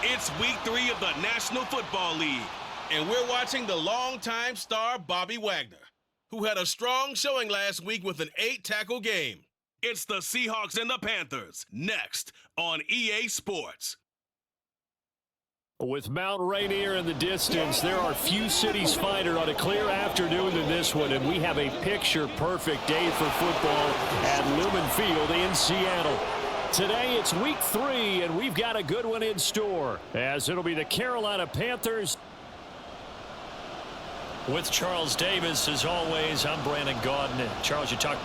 It's week 3 of the National Football League, and we're watching the longtime star Bobby Wagner, who had a strong showing last week with an 8-tackle game. It's the Seahawks and the Panthers, next on EA Sports. With Mount Rainier in the distance, there are few cities finer on a clear afternoon than this one, and we have a picture-perfect day for football at Lumen Field in Seattle. Today, it's week 3, and we've got a good one in store, as it'll be the Carolina Panthers. With Charles Davis, as always, I'm Brandon Gaudin. Charles, you talk.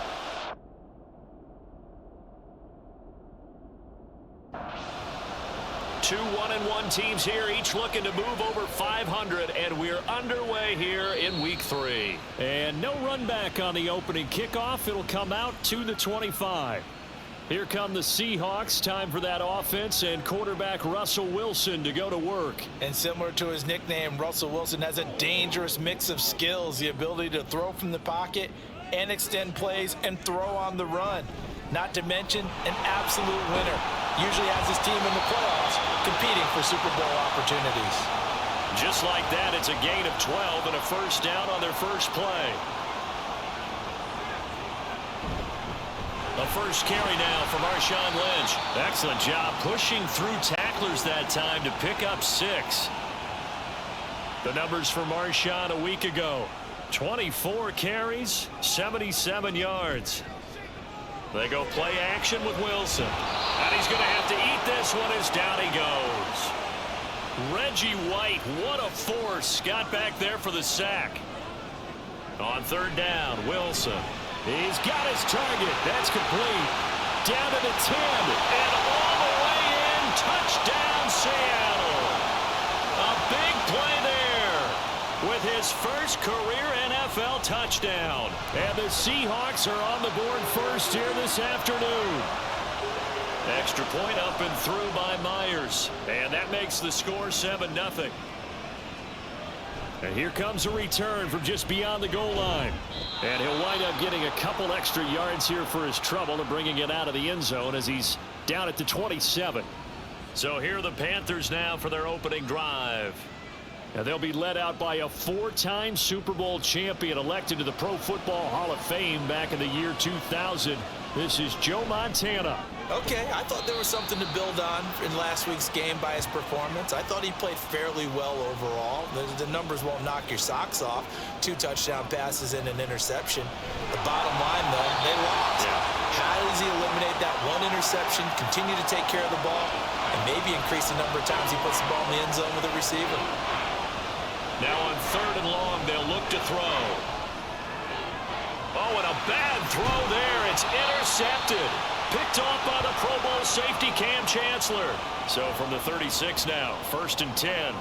Two 1-1 teams here, each looking to move over 500, and we're underway here in week 3. And no run back on the opening kickoff. It'll come out to the 25. Here come the Seahawks. Time for that offense, and quarterback Russell Wilson to go to work. And similar to his nickname, Russell Wilson has a dangerous mix of skills, the ability to throw from the pocket and extend plays and throw on the run. Not to mention an absolute winner. Usually has his team in the playoffs competing for Super Bowl opportunities. Just like that, it's a gain of 12 and a first down on their first play. A first carry now from Marshawn Lynch. Excellent job pushing through tacklers that time to pick up 6. The numbers for Marshawn a week ago. 24 carries, 77 yards. They go play action with Wilson. And he's going to have to eat this one as down he goes. Reggie White, what a force. Got back there for the sack. On third down, Wilson. He's got his target. That's complete. Down to the 10. And all the way in. Touchdown, Seattle. A big play there with his first career NFL touchdown. And the Seahawks are on the board first here this afternoon. Extra point up and through by Myers. And that makes the score 7-0. And here comes a return from just beyond the goal line. And he'll wind up getting a couple extra yards here for his trouble and bringing it out of the end zone as he's down at the 27. So here are the Panthers now for their opening drive. And they'll be led out by a 4-time Super Bowl champion elected to the Pro Football Hall of Fame back in the year 2000. This is Joe Montana. Okay, I thought there was something to build on in last week's game by his performance. I thought he played fairly well overall. The numbers won't knock your socks off. 2 touchdown passes and an interception. The bottom line, though, they lost. Yeah. How does he eliminate that one interception, continue to take care of the ball, and maybe increase the number of times he puts the ball in the end zone with a receiver? Now on third and long, they'll look to throw. Oh, and a bad throw there. It's intercepted. Picked off by the Pro Bowl safety Cam Chancellor. So from the 36 now, 1st and 10.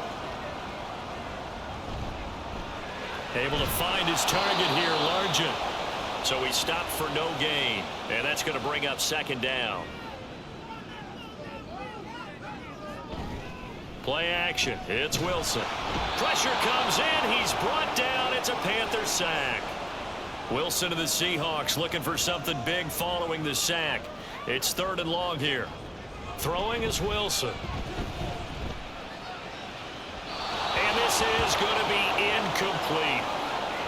Able to find his target here, Largent. So he stopped for no gain. And that's going to bring up 2nd down. Play action. It's Wilson. Pressure comes in. He's brought down. It's a Panther sack. Wilson to the Seahawks looking for something big following the sack. It's 3rd and long here. Throwing is Wilson. And this is going to be incomplete.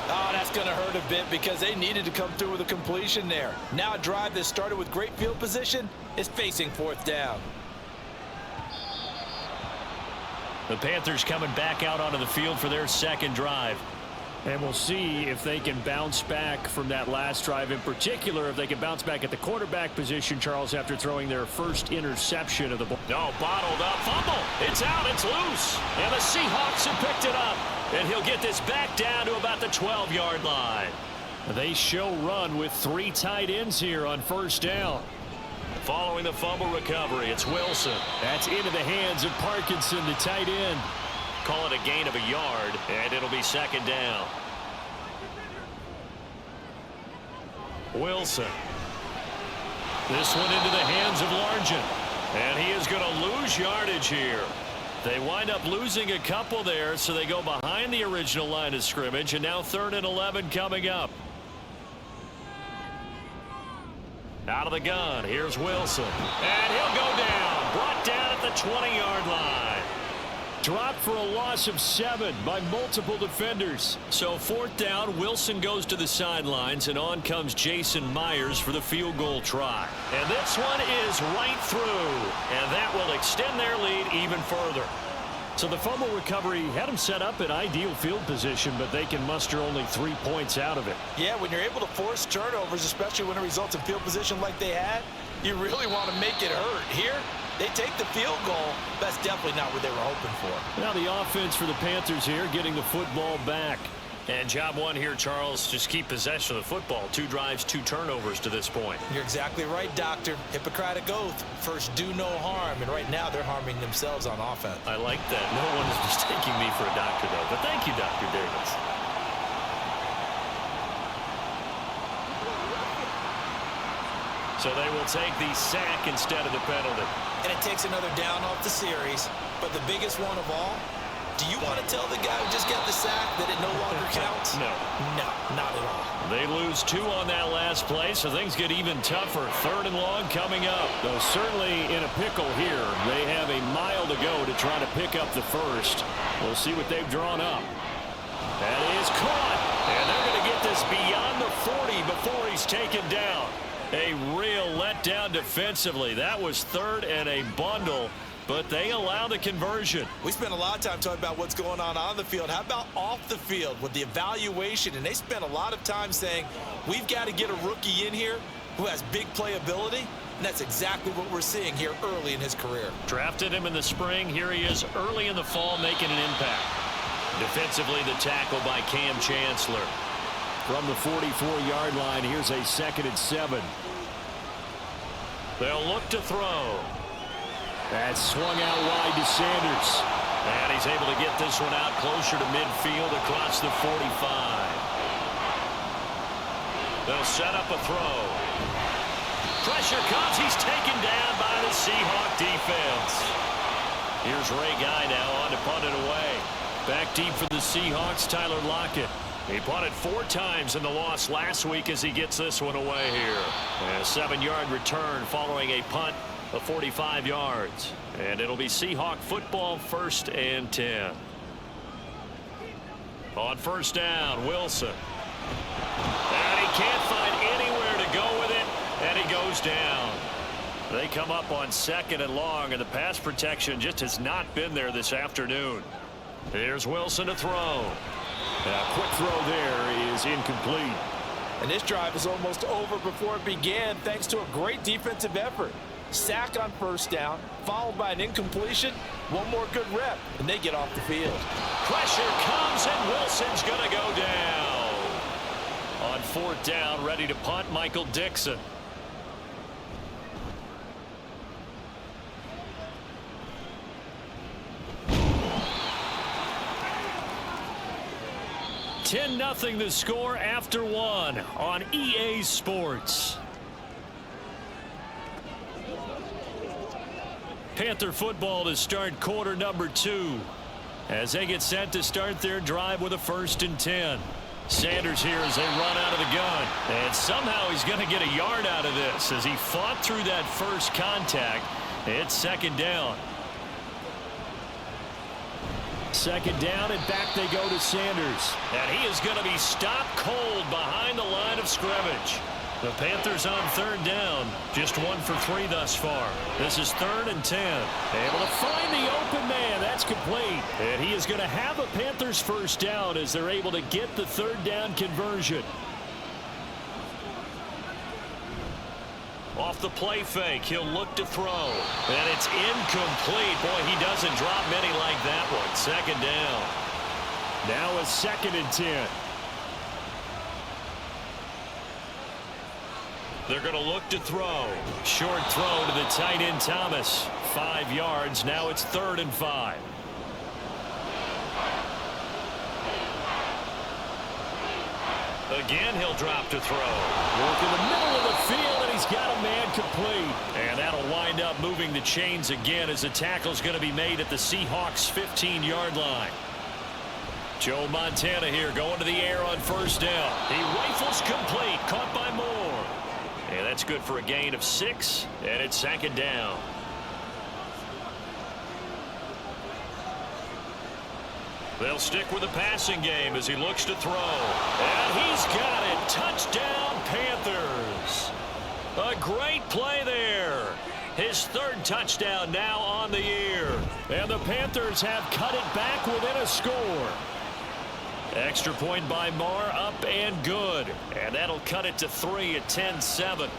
Oh, that's going to hurt a bit because they needed to come through with a completion there. Now a drive that started with great field position is facing 4th down. The Panthers coming back out onto the field for their 2nd drive. And we'll see if they can bounce back from that last drive. In particular, if they can bounce back at the quarterback position, Charles, after throwing their first interception of the ball. No, bottled up. Fumble. It's out. It's loose. And the Seahawks have picked it up. And he'll get this back down to about the 12-yard line. They show run with 3 tight ends here on 1st down. Following the fumble recovery, it's Wilson. That's into the hands of Parkinson, the tight end. Call it a gain of a yard, and it'll be 2nd down. Wilson. This one into the hands of Largent. And he is going to lose yardage here. They wind up losing a couple there, so they go behind the original line of scrimmage, and now 3rd and 11 coming up. Out of the gun, here's Wilson. And he'll go down, brought down at the 20-yard line. Dropped for a loss of 7 by multiple defenders. So 4th down, Wilson goes to the sidelines, and on comes Jason Myers for the field goal try. And this one is right through, and that will extend their lead even further. So the fumble recovery had them set up in ideal field position, but they can muster only 3 points out of it. Yeah, when you're able to force turnovers, especially when it results in field position like they had, you really want to make it hurt. Here, they take the field goal. That's definitely not what they were hoping for. Now the offense for the Panthers here, getting the football back. And job one here, Charles, just keep possession of the football. 2 drives, 2 turnovers to this point. You're exactly right, Doctor. Hippocratic oath. First, do no harm. And right now, they're harming themselves on offense. I like that. No one is mistaking me for a doctor, though. But thank you, Dr. Davis. So they will take the sack instead of the penalty. And it takes another down off the series. But the biggest one of all, do you want to tell the guy who just got the sack that it no longer counts? No. No, not at all. They lose 2 on that last play, so things get even tougher. 3rd and long coming up. Though certainly in a pickle here. They have a mile to go to try to pick up the first. We'll see what they've drawn up. That is caught. And they're going to get this beyond the 40 before he's taken down. A real letdown defensively. That was 3rd and a bundle. But they allow the conversion. We spent a lot of time talking about what's going on the field. How about off the field with the evaluation? And they spent a lot of time saying, we've got to get a rookie in here who has big playability. And that's exactly what we're seeing here early in his career. Drafted him in the spring. Here he is early in the fall making an impact. Defensively, the tackle by Cam Chancellor. From the 44-yard line, here's a 2nd and 7. They'll look to throw. That's swung out wide to Sanders. And he's able to get this one out closer to midfield across the 45. They'll set up a throw. Pressure comes. He's taken down by the Seahawk defense. Here's Ray Guy now on to punt it away. Back deep for the Seahawks, Tyler Lockett. He punted 4 times in the loss last week as he gets this one away here. And a 7-yard return following a punt of 45 yards. And it'll be Seahawk football, 1st and 10. On 1st down, Wilson. And he can't find anywhere to go with it, and he goes down. They come up on 2nd and long, and the pass protection just has not been there this afternoon. Here's Wilson to throw. And a quick throw there is incomplete. And this drive is almost over before it began thanks to a great defensive effort. Sack on 1st down, followed by an incompletion. One more good rep, and they get off the field. Pressure comes, and Wilson's going to go down. On 4th down, ready to punt, Michael Dixon. $10-0 the score after 1 on EA Sports. Panther football to start quarter number 2 as they get set to start their drive with a 1st and 10. Sanders here as they run out of the gun, and somehow he's going to get a yard out of this as he fought through that first contact. It's 2nd down. 2nd down, and back they go to Sanders, and he is going to be stopped cold behind the line of scrimmage. The Panthers on 3rd down, just 1 for 3 thus far. This is 3rd and 10. Able to find the open man. That's complete. And he is going to have a Panthers 1st down as they're able to get the 3rd down conversion. Off the play fake, he'll look to throw. And it's incomplete. Boy, he doesn't drop many like that one. 2nd down. Now a 2nd and 10. They're going to look to throw. Short throw to the tight end Thomas. 5 yards. Now it's 3rd and 5. Again, he'll drop to throw. Work in the middle of the field, and he's got a man complete. And that'll wind up moving the chains again as the tackle's going to be made at the Seahawks' 15-yard line. Joe Montana here going to the air on 1st down. He rifles complete, caught by Moore. And that's good for a gain of 6, and it's 2nd down. They'll stick with the passing game as he looks to throw. And he's got it. Touchdown, Panthers. A great play there. His third touchdown now on the year. And the Panthers have cut it back within a score. Extra point by Marr, up and good. And that'll cut it to 3 at 10-7.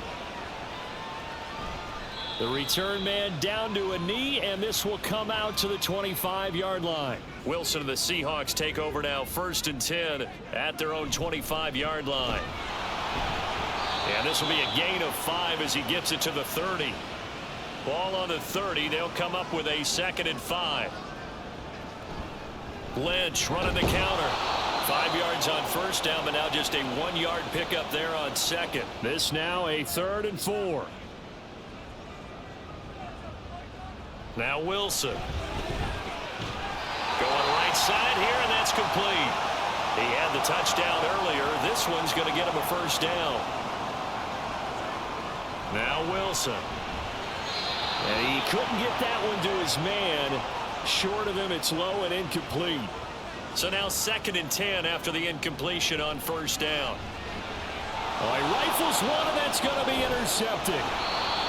The return man down to a knee, and this will come out to the 25-yard line. Wilson and the Seahawks take over now, 1st and 10 at their own 25-yard line. And this will be a gain of 5 as he gets it to the 30. Ball on the 30. They'll come up with a 2nd and 5. Lynch running the counter. 5 yards on 1st down, but now just a 1-yard pickup there on 2nd. This now a 3rd and 4. Now Wilson. Going right side here, and that's complete. He had the touchdown earlier. This one's going to get him a 1st down. Now Wilson. And he couldn't get that one to his man. Short of him, it's low and incomplete. So now 2nd and 10 after the incompletion on 1st down. Oh, he rifles one, and that's going to be intercepted.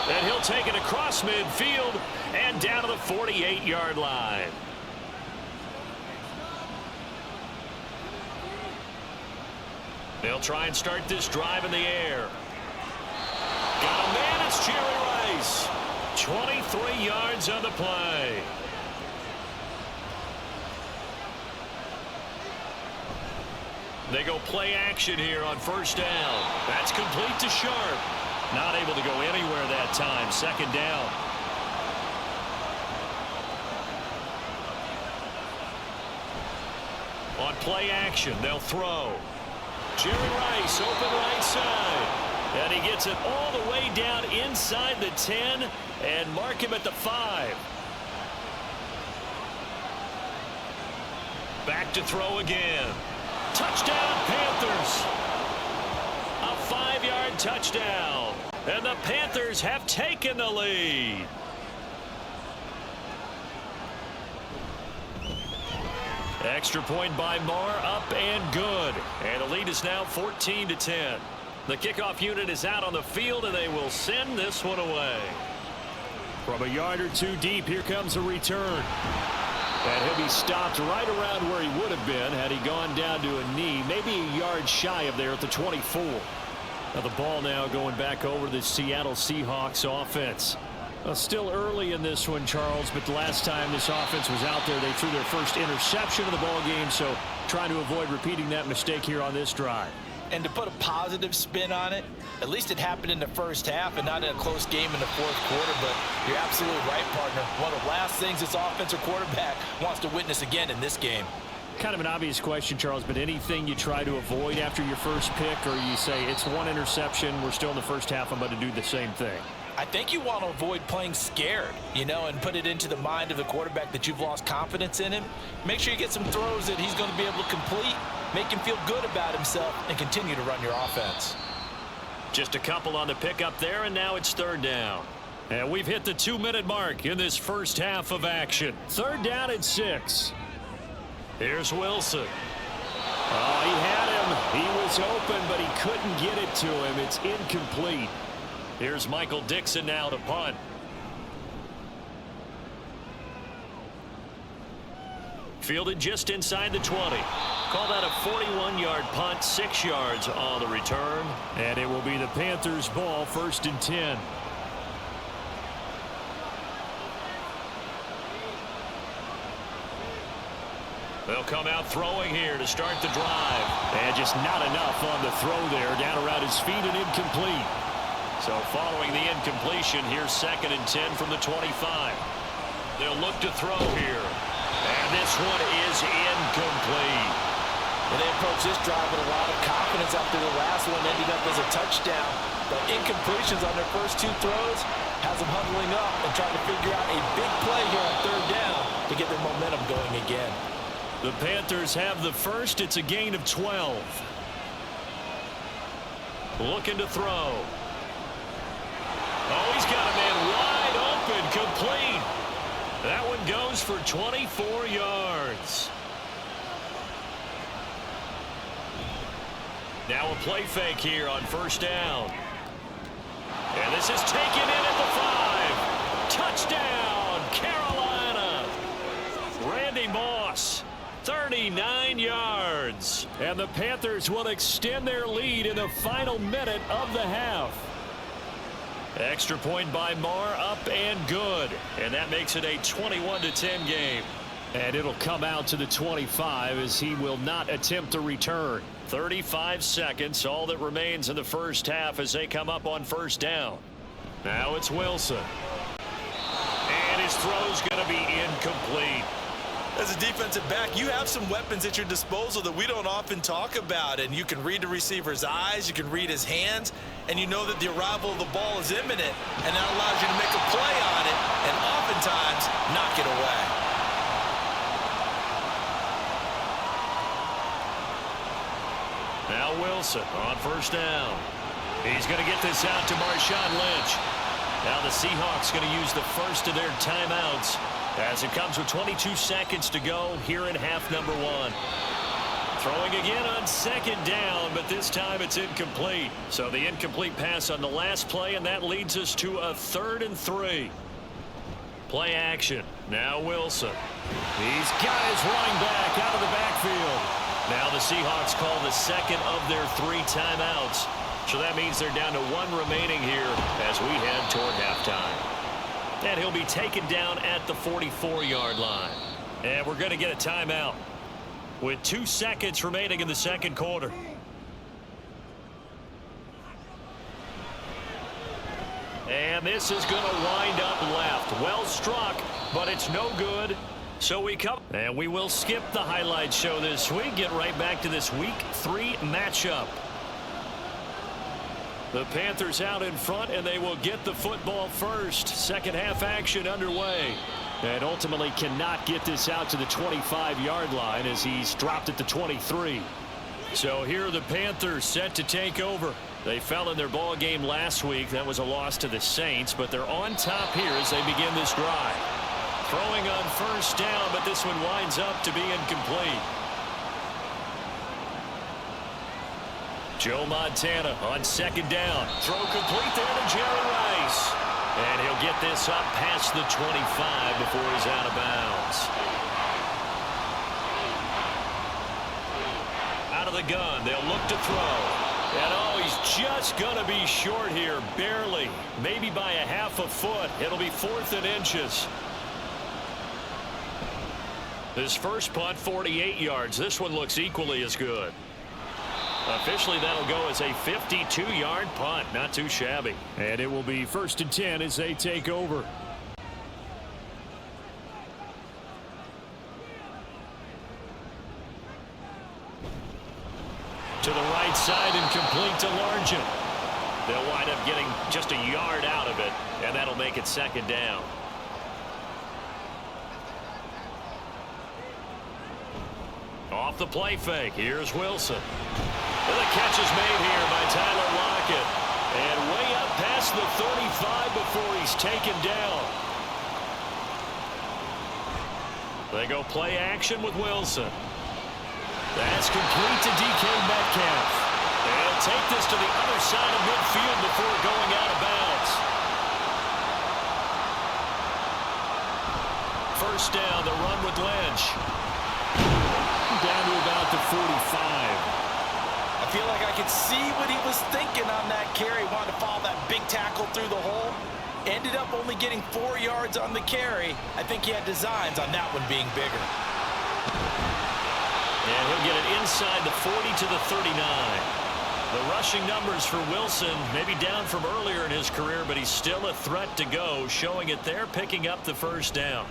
And he'll take it across midfield and down to the 48-yard line. They'll try and start this drive in the air. Got a man, it's Jerry Rice. 23 yards on the play. They go play action here on 1st down. That's complete to Sharp. Not able to go anywhere that time. 2nd down. On play action, they'll throw. Jerry Rice, open right side. And he gets it all the way down inside the 10 and mark him at the 5. Back to throw again. Touchdown, Panthers. A 5-yard touchdown. And the Panthers have taken the lead. Extra point by Marr, up and good. And the lead is now 14-10. The kickoff unit is out on the field, and they will send this one away. From a yard or two deep, here comes a return. And he'll be stopped right around where he would have been had he gone down to a knee, maybe a yard shy of there at the 24. Now the ball now going back over to the Seattle Seahawks offense. Still early in this one, Charles, but the last time this offense was out there, they threw their first interception of the ball game, so trying to avoid repeating that mistake here on this drive. And to put a positive spin on it, at least it happened in the 1st half and not in a close game in the 4th quarter, but you're absolutely right, partner. One of the last things this offensive quarterback wants to witness again in this game. Kind of an obvious question, Charles, but anything you try to avoid after your first pick, or you say it's one interception, we're still in the 1st half, I'm going to do the same thing? I think you want to avoid playing scared, and put it into the mind of the quarterback that you've lost confidence in him. Make sure you get some throws that he's going to be able to complete, make him feel good about himself, and continue to run your offense. Just a couple on the pickup there, and now it's 3rd down. And we've hit the 2-minute mark in this 1st half of action. 3rd down and 6. Here's Wilson. Oh, he had him. He was open, but he couldn't get it to him. It's incomplete. Here's Michael Dixon now to punt. Fielded just inside the 20. Call that a 41-yard punt, 6 yards on the return. And it will be the Panthers' ball, 1st and 10. They'll come out throwing here to start the drive. And just not enough on the throw there. Down around his feet and incomplete. So following the incompletion, here's 2nd and 10 from the 25. They'll look to throw here. And this one is incomplete. And they approach this drive with a lot of confidence after the last one ended up as a touchdown. But incompletions on their first 2 throws has them huddling up and trying to figure out a big play here on 3rd down to get their momentum going again. The Panthers have the first. It's a gain of 12. Looking to throw. Oh, he's got a man wide open, complete. That one goes for 24 yards. Now a play fake here on first down. And this is taken in at the 5. Touchdown, Carolina. Randy Moss, 39 yards. And the Panthers will extend their lead in the final minute of the half. Extra point by Marr, up and good. And that makes it a 21-10 game. And it'll come out to the 25 as he will not attempt to return. 35 seconds, all that remains in the first half as they come up on first down. Now it's Wilson. And his throw's going to be incomplete. As a defensive back, you have some weapons at your disposal that we don't often talk about, and you can read the receiver's eyes, you can read his hands, and you know that the arrival of the ball is imminent, and that allows you to make a play on it and oftentimes knock it away. Now Wilson on first down. He's going to get this out to Marshawn Lynch. Now the Seahawks going to use the first of their timeouts as it comes with 22 seconds to go here in half number 1. Throwing again on second down, but this time it's incomplete. So the incomplete pass on the last play, and that leads us to a 3rd and 3. Play action. Now Wilson. He's got his running back out of the backfield. Now the Seahawks call the second of their 3 timeouts. So that means they're down to 1 remaining here as we head toward halftime. And he'll be taken down at the 44-yard line. And we're going to get a timeout with 2 seconds remaining in the second quarter. And this is going to wind up left. Well struck, but it's no good. So we come, and we will skip the highlight show this week. Get right back to this Week 3 matchup. The Panthers out in front, and they will get the football first. Second half action underway. And ultimately cannot get this out to the 25-yard line as he's dropped at the 23. So here are the Panthers set to take over. They fell in their ball game last week. That was a loss to the Saints, but they're on top here as they begin this drive. Throwing on first down, but this one winds up to be incomplete. Joe Montana on second down. Throw complete there to Jerry Rice. And he'll get this up past the 25 before he's out of bounds. Out of the gun, they'll look to throw. And oh, he's just going to be short here, barely. Maybe by a half a foot. It'll be 4th and inches. This first punt, 48 yards. This one looks equally as good. Officially, that'll go as a 52-yard punt. Not too shabby. And it will be 1st and 10 as they take over. To the right side and complete to Largent. They'll wind up getting just a yard out of it, and that'll make it 2nd down. Off the play fake. Here's Wilson. And the catch is made here by Tyler Lockett. And way up past the 35 before he's taken down. They go play action with Wilson. That's complete to DK Metcalf. They'll take this to the other side of midfield before going out of bounds. First down, the run with Lynch. Down to about the 45. I feel like I could see what he was thinking on that carry. Wanted to follow that big tackle through the hole. Ended up only getting 4 yards on the carry. I think he had designs on that one being bigger. And he'll get it inside the 40 to the 39. The rushing numbers for Wilson maybe down from earlier in his career, but he's still a threat to go, showing it there, picking up the first down.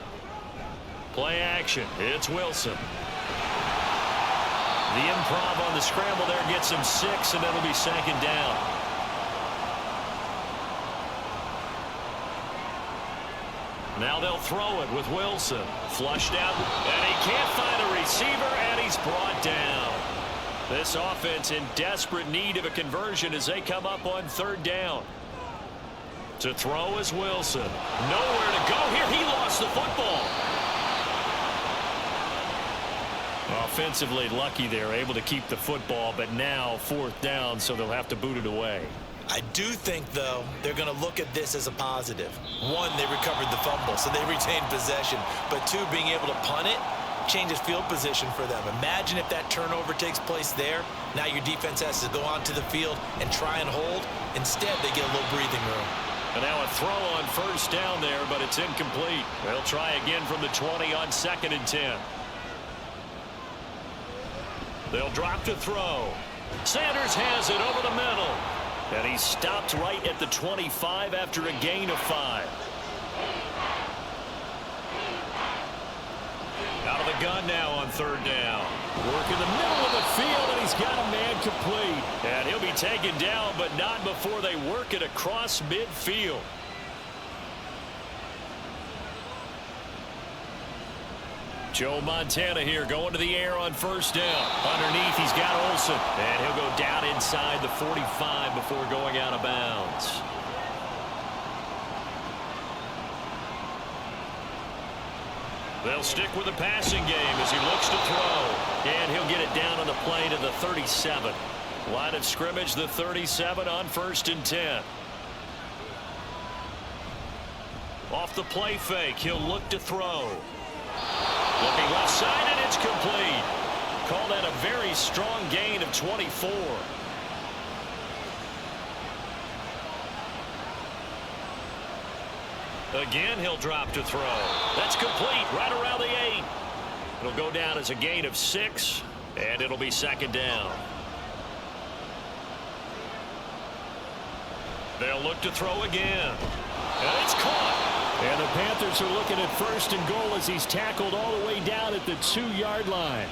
Play action. It's Wilson. The improv on the scramble there gets him 6, and that'll be 2nd down. Now they'll throw it with Wilson. Flushed out, and he can't find a receiver, and he's brought down. This offense in desperate need of a conversion as they come up on 3rd down. To throw is Wilson. Nowhere to go here. He lost the football. Offensively lucky they're able to keep the football, but now 4th down, so they'll have to boot it away. I do think, though, they're going to look at this as a positive. 1, they recovered the fumble, so they retained possession. But 2, being able to punt it changes field position for them. Imagine if that turnover takes place there. Now your defense has to go onto the field and try and hold. Instead, they get a little breathing room. And now a throw on 1st down there, but it's incomplete. They'll try again from the 20 on 2nd and 10. They'll drop to throw. Sanders has it over the middle. And he stopped right at the 25 after a gain of 5. Out of the gun now on 3rd down. Work in the middle of the field, and he's got a man complete. And he'll be taken down, but not before they work it across midfield. Joe Montana here going to the air on 1st down. Underneath, he's got Olsen. And he'll go down inside the 45 before going out of bounds. They'll stick with the passing game as he looks to throw. And he'll get it down on the play to the 37. Line of scrimmage, the 37 on 1st and 10. Off the play fake, he'll look to throw. Looking left side, and it's complete. Call that a very strong gain of 24. Again, he'll drop to throw. That's complete right around the 8. It'll go down as a gain of 6, and it'll be 2nd down. They'll look to throw again. And it's caught. And the Panthers are looking at 1st and goal as he's tackled all the way down at the 2-yard line.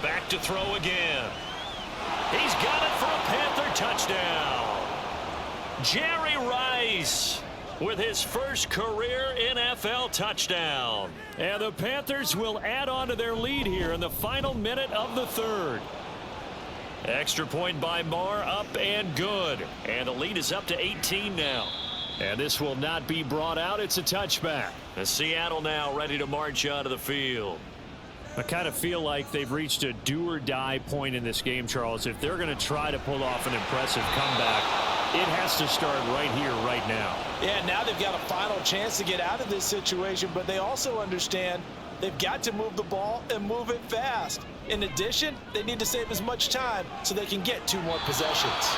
Back to throw again. He's got it for a Panther touchdown. Jerry Rice with his first career NFL touchdown. And the Panthers will add on to their lead here in the final minute of the 3rd. Extra point by Marr, up and good. And the lead is up to 18 now. And this will not be brought out. It's a touchback. And Seattle now ready to march onto the field. I kind of feel like they've reached a do-or-die point in this game, Charles. If they're going to try to pull off an impressive comeback, it has to start right here, right now. Yeah, now they've got a final chance to get out of this situation, but they also understand they've got to move the ball and move it fast. In addition, they need to save as much time so they can get 2 more possessions.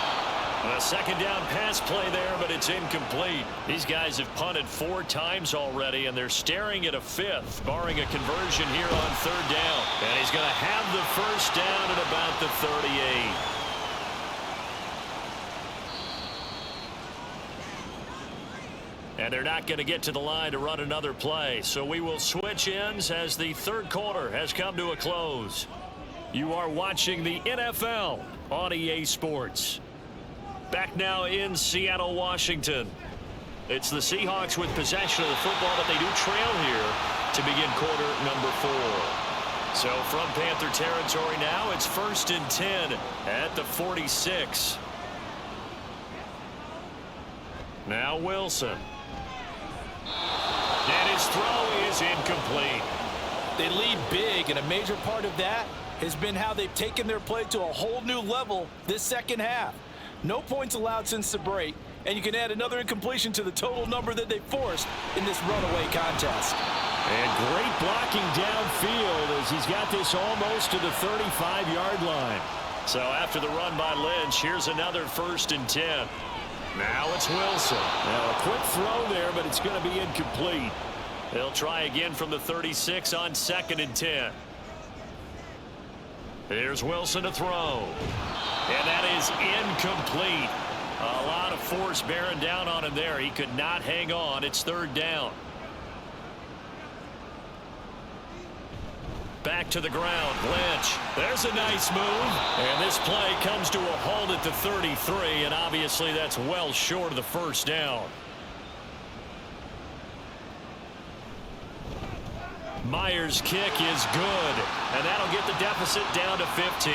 A 2nd down pass play there, but it's incomplete. These guys have punted 4 times already, and they're staring at a 5th, barring a conversion here on 3rd down. And he's going to have the 1st down at about the 38. And they're not going to get to the line to run another play. So we will switch ends as the 3rd quarter has come to a close. You are watching the NFL on EA Sports. Back now in Seattle, Washington. It's the Seahawks with possession of the football, but they do trail here to begin quarter number 4. So from Panther territory now, it's 1st and 10 at the 46. Now Wilson. And his throw is incomplete. They lead big, and a major part of that has been how they've taken their play to a whole new level this 2nd half. No points allowed since the break, and you can add another incompletion to the total number that they forced in this runaway contest. And great blocking downfield as he's got this almost to the 35-yard line. So after the run by Lynch, here's another 1st and 10. Now it's Wilson. Now a quick throw there, but it's going to be incomplete. They'll try again from the 36 on 2nd and 10. Here's Wilson to throw. And that is incomplete. A lot of force bearing down on him there. He could not hang on. It's 3rd down. Back to the ground. Lynch. There's a nice move. And this play comes to a halt at the 33. And obviously that's well short of the 1st down. Myers' kick is good. And that'll get the deficit down to 15.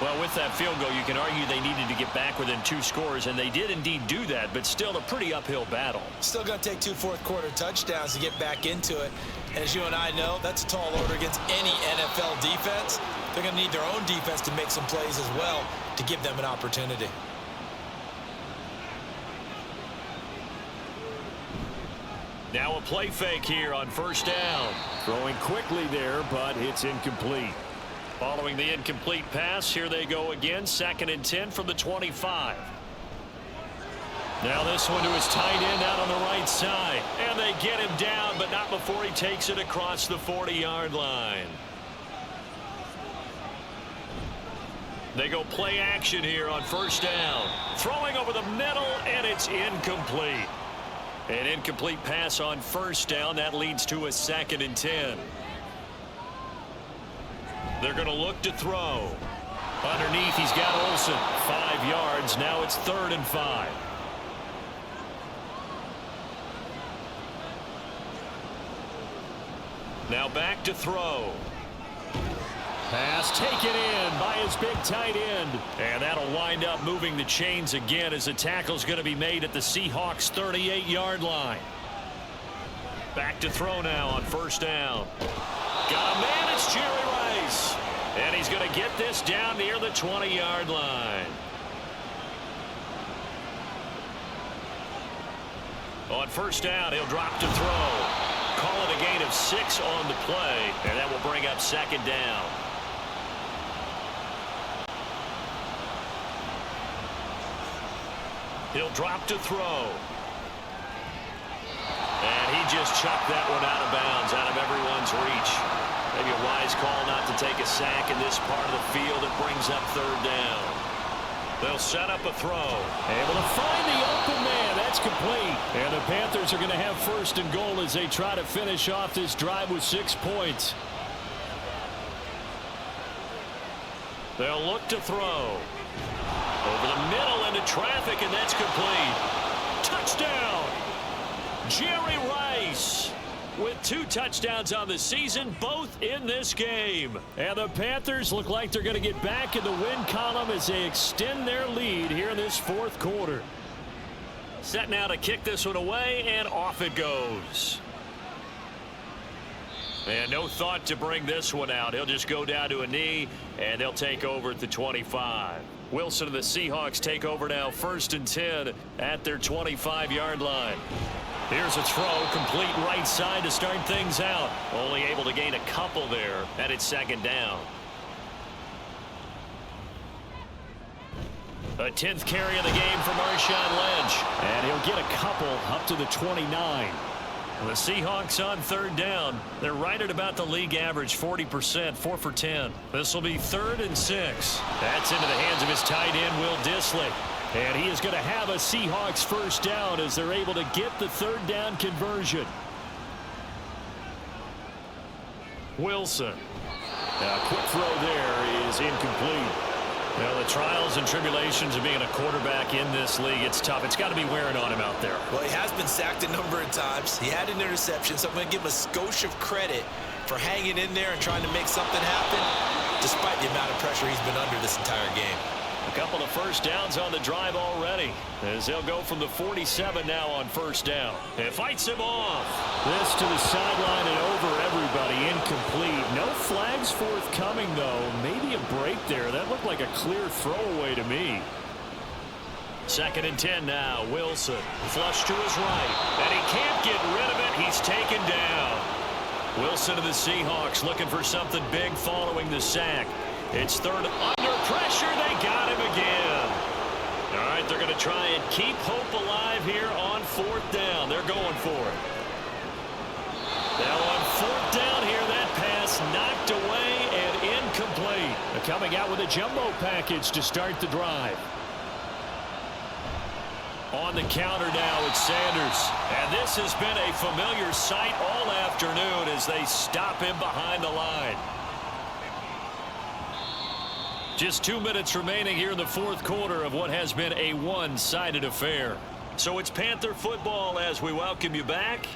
Well, with that field goal, you can argue they needed to get back within 2 scores, and they did indeed do that, but still a pretty uphill battle. Still going to take 2 fourth-quarter touchdowns to get back into it. And as you and I know, that's a tall order against any NFL defense. They're going to need their own defense to make some plays as well to give them an opportunity. Now a play fake here on first down. Throwing quickly there, but it's incomplete. Following the incomplete pass, here they go again. 2nd and 10 from the 25. Now this one to his tight end out on the right side. And they get him down, but not before he takes it across the 40-yard line. They go play action here on first down. Throwing over the middle, and it's incomplete. An incomplete pass on first down. That leads to a 2nd and 10. They're going to look to throw. Underneath, he's got Olsen. 5 yards. Now it's 3rd and 5. Now back to throw. Pass taken in by his big tight end. And that'll wind up moving the chains again as the tackle's going to be made at the Seahawks 38-yard line. Back to throw now on first down. Got a man, it's Jerry Rice. And he's going to get this down near the 20-yard line. On first down, he'll drop to throw. Call it a gain of 6 on the play, and that will bring up 2nd down. He'll drop to throw. And he just chucked that one out of bounds, out of everyone's reach. Maybe a wise call not to take a sack in this part of the field. It brings up 3rd down. They'll set up a throw. Able to find the open man. That's complete. And the Panthers are going to have 1st and goal as they try to finish off this drive with 6 points. They'll look to throw. Over the middle into traffic, and that's complete. Touchdown! Jerry Rice with 2 touchdowns on the season, both in this game. And the Panthers look like they're going to get back in the win column as they extend their lead here in this 4th quarter. Set now to kick this one away, and off it goes. And no thought to bring this one out. He'll just go down to a knee, and they'll take over at the 25. Wilson and the Seahawks take over now, 1st and 10 at their 25-yard line. Here's a throw, complete right side to start things out. Only able to gain a couple there, and it's 2nd down. A 10th carry of the game for Marshawn Lynch. And he'll get a couple up to the 29. The Seahawks on 3rd down. They're right at about the league average, 40%, 4 for 10. This will be 3rd and 6. That's into the hands of his tight end, Will Dissly. And he is going to have a Seahawks 1st down as they're able to get the 3rd down conversion. Wilson. A quick throw there is incomplete. Well, the trials and tribulations of being a quarterback in this league, it's tough. It's got to be wearing on him out there. Well, he has been sacked a number of times. He had an interception, so I'm going to give him a skosh of credit for hanging in there and trying to make something happen, despite the amount of pressure he's been under this entire game. A couple of 1st downs on the drive already, as they'll go from the 47 now on 1st down. It fights him off. This to the sideline and over everybody, incomplete. No flags forthcoming, though. Maybe a break there. That looked like a clear throwaway to me. 2nd and 10 now. Wilson flush to his right, and he can't get rid of it. He's taken down. Wilson of the Seahawks looking for something big following the sack. It's 3rd under pressure. They got him again. All right, they're going to try and keep hope alive here on 4th down. They're going for it. Now on 4th down here, that pass knocked away and incomplete. They're coming out with a jumbo package to start the drive. On the counter now, it's Sanders. And this has been a familiar sight all afternoon as they stop him behind the line. Just 2 minutes remaining here in the 4th quarter of what has been a one-sided affair. So it's Panther football as we welcome you back.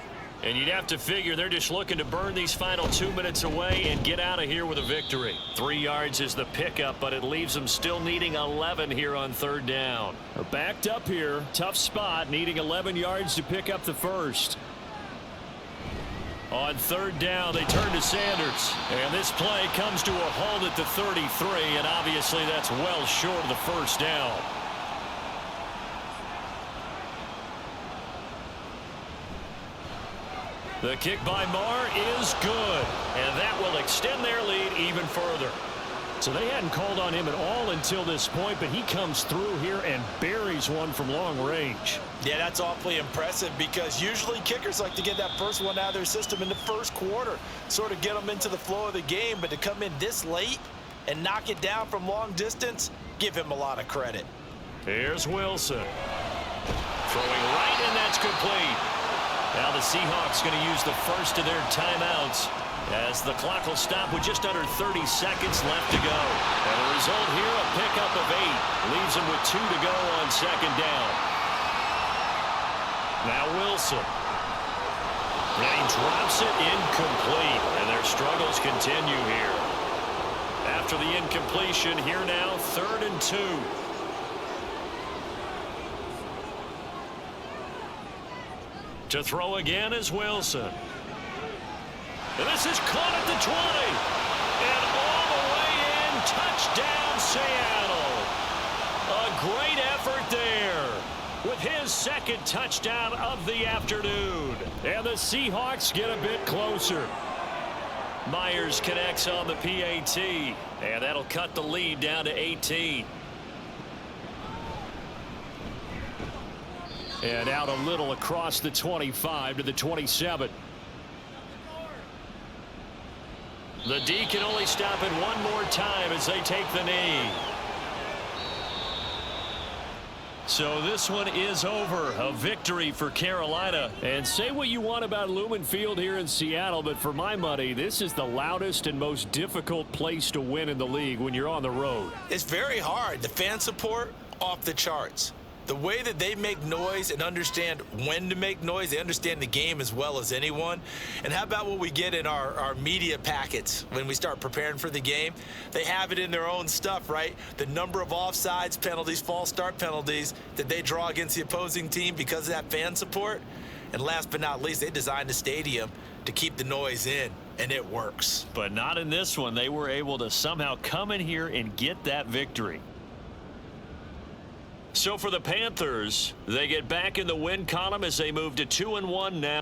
And you'd have to figure they're just looking to burn these final 2 minutes away and get out of here with a victory. 3 yards is the pickup, but it leaves them still needing 11 here on third down. They're backed up here. Tough spot, needing 11 yards to pick up the first. On third down, they turn to Sanders. And this play comes to a halt at the 33, and obviously that's well short of the first down. The kick by Marr is good, and that will extend their lead even further. So they hadn't called on him at all until this point, but he comes through here and buries one from long range. Yeah, that's awfully impressive because usually kickers like to get that first one out of their system in the first quarter, sort of get them into the flow of the game, but to come in this late and knock it down from long distance, give him a lot of credit. Here's Wilson. Throwing right, and that's complete. Now the Seahawks going to use the first of their timeouts as the clock will stop with just under 30 seconds left to go. And the result here, a pickup of 8. Leaves them with 2 to go on second down. Now Wilson. And he drops it incomplete. And their struggles continue here. After the incompletion, here now, 3rd and 2. To throw again is Wilson. And this is caught at the 20. And all the way in, touchdown Seattle. A great effort there with his second touchdown of the afternoon. And the Seahawks get a bit closer. Myers connects on the PAT. And that'll cut the lead down to 18. And out a little across the 25 to the 27. The D can only stop it one more time as they take the knee. So this one is over. A victory for Carolina. And say what you want about Lumen Field here in Seattle, but for my money, this is the loudest and most difficult place to win in the league when you're on the road. It's very hard. The fan support, off the charts. The way that they make noise and understand when to make noise, they understand the game as well as anyone. And how about what we get in our media packets when we start preparing for the game? They have it in their own stuff, right? The number of offsides penalties, false start penalties that they draw against the opposing team because of that fan support. And last but not least, they designed the stadium to keep the noise in, and it works. But not in this one. They were able to somehow come in here and get that victory. So for the Panthers, they get back in the win column as they move to 2-1 now.